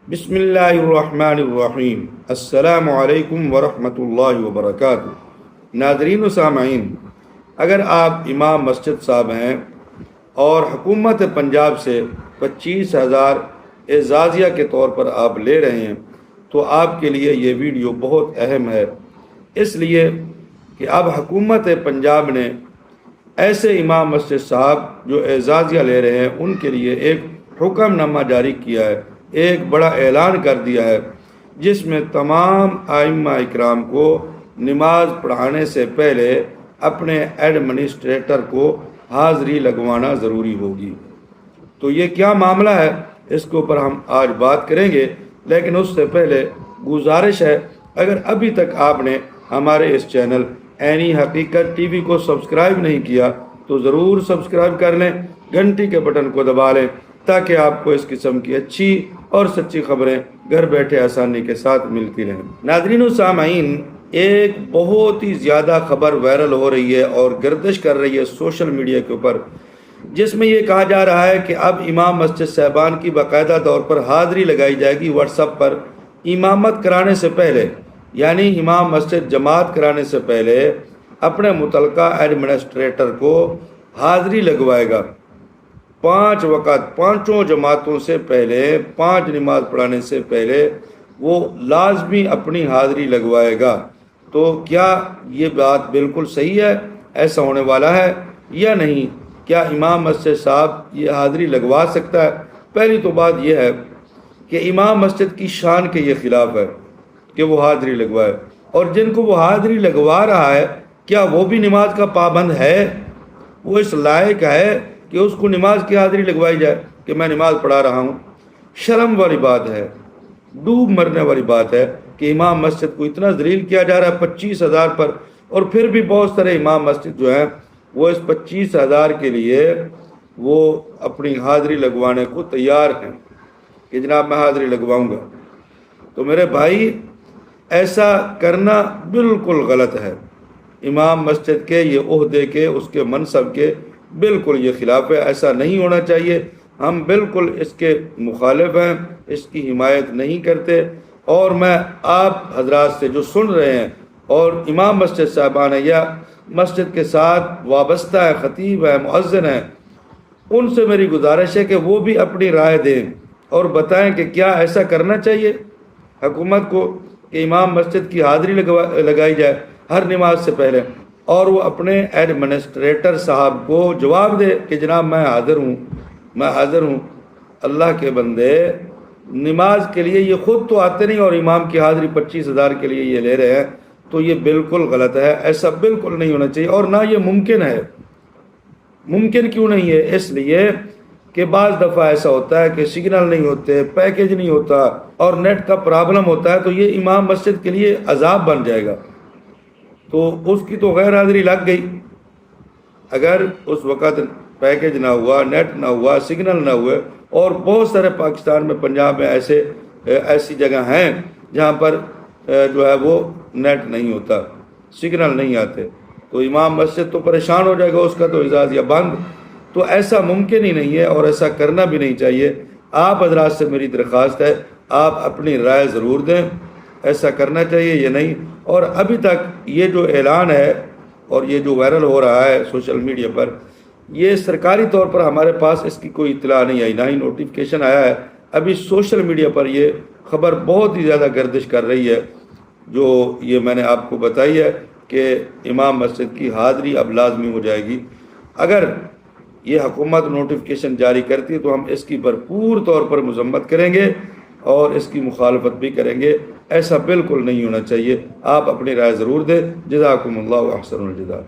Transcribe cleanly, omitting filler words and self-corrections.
بسم اللہ الرحمن الرحیم۔ السلام علیکم ورحمۃ اللہ وبرکاتہ۔ ناظرین و سامعین، اگر آپ امام مسجد صاحب ہیں اور حکومت پنجاب سے 25,000 اعزازیہ کے طور پر آپ لے رہے ہیں تو آپ کے لیے یہ ویڈیو بہت اہم ہے، اس لیے کہ اب حکومت پنجاب نے ایسے امام مسجد صاحب جو اعزازیہ لے رہے ہیں ان کے لیے ایک حکم نامہ جاری کیا ہے، ایک بڑا اعلان کر دیا ہے، جس میں تمام ائمہ اکرام کو نماز پڑھانے سے پہلے اپنے ایڈمنسٹریٹر کو حاضری لگوانا ضروری ہوگی۔ تو یہ کیا معاملہ ہے، اس کے اوپر ہم آج بات کریں گے، لیکن اس سے پہلے گزارش ہے، اگر ابھی تک آپ نے ہمارے اس چینل عینی حقیقت ٹی وی کو سبسکرائب نہیں کیا تو ضرور سبسکرائب کر لیں، گھنٹی کے بٹن کو دبا لیں تاکہ آپ کو اس قسم کی اچھی اور سچی خبریں گھر بیٹھے آسانی کے ساتھ ملتی رہیں۔ ناظرین و سامعین، ایک بہت ہی زیادہ خبر وائرل ہو رہی ہے اور گردش کر رہی ہے سوشل میڈیا کے اوپر، جس میں یہ کہا جا رہا ہے کہ اب امام مسجد صاحبان کی باقاعدہ طور پر حاضری لگائی جائے گی واٹس ایپ پر امامت کرانے سے پہلے، یعنی امام مسجد جماعت کرانے سے پہلے اپنے متعلقہ ایڈمنسٹریٹر کو حاضری لگوائے گا۔ 5 وقت، 5 جماعتوں سے پہلے، 5 نماز پڑھانے سے پہلے وہ لازمی اپنی حاضری لگوائے گا۔ تو کیا یہ بات بالکل صحیح ہے، ایسا ہونے والا ہے یا نہیں؟ کیا امام مسجد صاحب یہ حاضری لگوا سکتا ہے؟ پہلی تو بات یہ ہے کہ امام مسجد کی شان کے یہ خلاف ہے کہ وہ حاضری لگوائے، اور جن کو وہ حاضری لگوا رہا ہے کیا وہ بھی نماز کا پابند ہے؟ وہ اس لائق ہے کہ اس کو نماز کی حاضری لگوائی جائے کہ میں نماز پڑھا رہا ہوں؟ شرم والی بات ہے، ڈوب مرنے والی بات ہے کہ امام مسجد کو اتنا ذلیل کیا جا رہا ہے 25,000 پر، اور پھر بھی بہت سارے امام مسجد جو ہیں وہ اس 25,000 کے لیے وہ اپنی حاضری لگوانے کو تیار ہیں کہ جناب میں حاضری لگواؤں گا۔ تو میرے بھائی، ایسا کرنا بالکل غلط ہے، امام مسجد کے یہ عہدے کے، اس کے منصب کے بالکل یہ خلاف ہے، ایسا نہیں ہونا چاہیے۔ ہم بالکل اس کے مخالف ہیں، اس کی حمایت نہیں کرتے، اور میں آپ حضرات سے جو سن رہے ہیں اور امام مسجد صاحبان ہیں یا مسجد کے ساتھ وابستہ ہے، خطیب ہے، مؤذن ہے، ان سے میری گزارش ہے کہ وہ بھی اپنی رائے دیں اور بتائیں کہ کیا ایسا کرنا چاہیے حکومت کو کہ امام مسجد کی حاضری لگائی جائے ہر نماز سے پہلے، اور وہ اپنے ایڈمنسٹریٹر صاحب کو جواب دے کہ جناب میں حاضر ہوں، میں حاضر ہوں۔ اللہ کے بندے، نماز کے لیے یہ خود تو آتے نہیں اور امام کی حاضری 25,000 کے لیے یہ لے رہے ہیں، تو یہ بالکل غلط ہے، ایسا بالکل نہیں ہونا چاہیے، اور نہ یہ ممکن ہے۔ ممکن کیوں نہیں ہے؟ اس لیے کہ بعض دفعہ ایسا ہوتا ہے کہ سگنل نہیں ہوتے، پیکج نہیں ہوتا اور نیٹ کا پرابلم ہوتا ہے، تو یہ امام مسجد کے لیے عذاب بن جائے گا۔ تو اس کی تو غیر حاضری لگ گئی، اگر اس وقت پیکج نہ ہوا، نیٹ نہ ہوا، سگنل نہ ہوئے، اور بہت سارے پاکستان میں، پنجاب میں ایسی جگہ ہیں جہاں پر جو ہے وہ نیٹ نہیں ہوتا، سگنل نہیں آتے، تو امام مسجد تو پریشان ہو جائے گا، اس کا تو اعزازیہ بند۔ تو ایسا ممکن ہی نہیں ہے اور ایسا کرنا بھی نہیں چاہیے۔ آپ حضرات سے میری درخواست ہے، آپ اپنی رائے ضرور دیں، ایسا کرنا چاہیے یا نہیں۔ اور ابھی تک یہ جو اعلان ہے اور یہ جو وائرل ہو رہا ہے سوشل میڈیا پر، یہ سرکاری طور پر ہمارے پاس اس کی کوئی اطلاع نہیں آئی، نہ ہی نوٹیفیکیشن آیا ہے۔ ابھی سوشل میڈیا پر یہ خبر بہت ہی زیادہ گردش کر رہی ہے، جو یہ میں نے آپ کو بتائی ہے کہ امام مسجد کی حاضری اب لازمی ہو جائے گی۔ اگر یہ حکومت نوٹیفیکیشن جاری کرتی ہے تو ہم اس کی بھرپور طور پر مذمت کریں گے اور اس کی مخالفت بھی کریں گے، ایسا بالکل نہیں ہونا چاہیے۔ آپ اپنی رائے ضرور دیں۔ جزاکم اللہ احسن الجزاء۔